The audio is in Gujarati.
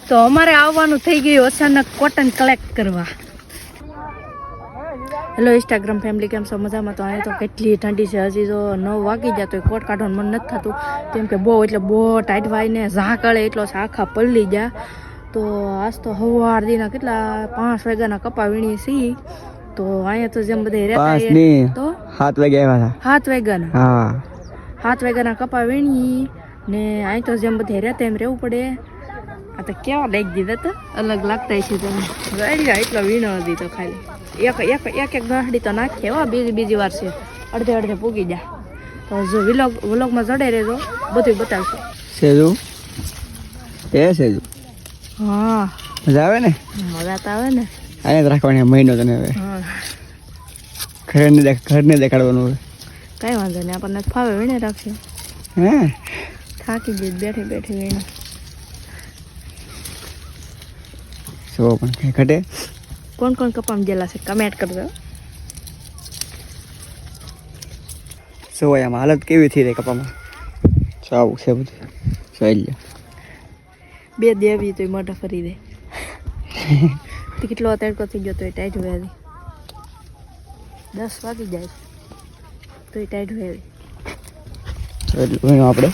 તો અમારે આવવાનું થઈ ગયું અચાનક કોટન કલેક્ટ કરવા. હેલો ઇન્સ્ટાગ્રામ ફેમિલી, કેમ છો? મજામાં? તો અહીંયા તો કેટલી ઠંડી છે. હજી તો 9 વાગી જાય તો કોટ કાઢવાનું મન નથી થતું, કેમ કે બહુ ટાઈટ વાઈને ઝાકળે એટલો છે, આખા પલળી ગયા. તો આજ તો સવાર દીના કેટલા 5 વાગ્યાના કપા વીણી સી. તો અહીંયા તો જેમ બધા રહેતા તો 7 વાગે આવ્યા હતા. 7 વાગ્યાના, હા 7 વાગ્યાના કપા વીણી ને અહીં તો જેમ બધા રહેતા એમ રહેવું પડે. આ તો કેવા લાગી દીધા તો અલગ લાગતા છે. તમે ગાડી એટલો વીણો હતી તો ખાલી એક ગાંઠડી તો નાખીએ. એવા બીજી વાર છે, અડધે પૂગી જાય. તો જો વ્લોગમાં જડે રહેજો, બધું બતાવશું. સેજુ હા મજા આવે ને? મજા તો આવે ને. અહીંયા જ રાખવાની મહિનો તને. હવે હા ઘરને દેખાડવાનું. હવે કઈ વાંધો નહીં, આપણને ફાવે વીણે રાખશે. હે થાકી ગઈ બેઠી વીણે. સો પણ કઈ ઘટે. કોણ કપામાં ગયેલા છે કમેન્ટ કરજો. સો આમાં હાલત કેવી થઈ રહી કપામાં? આવું છે બધું. જોઈ લે 2 દેવી તો મોઢા ફરી દે. કેટલો તડકો થઈ ગયો તો ટાઈટ હોય. 10 વાગી જાય તો ટાઈટ હોય. એટલું આપણે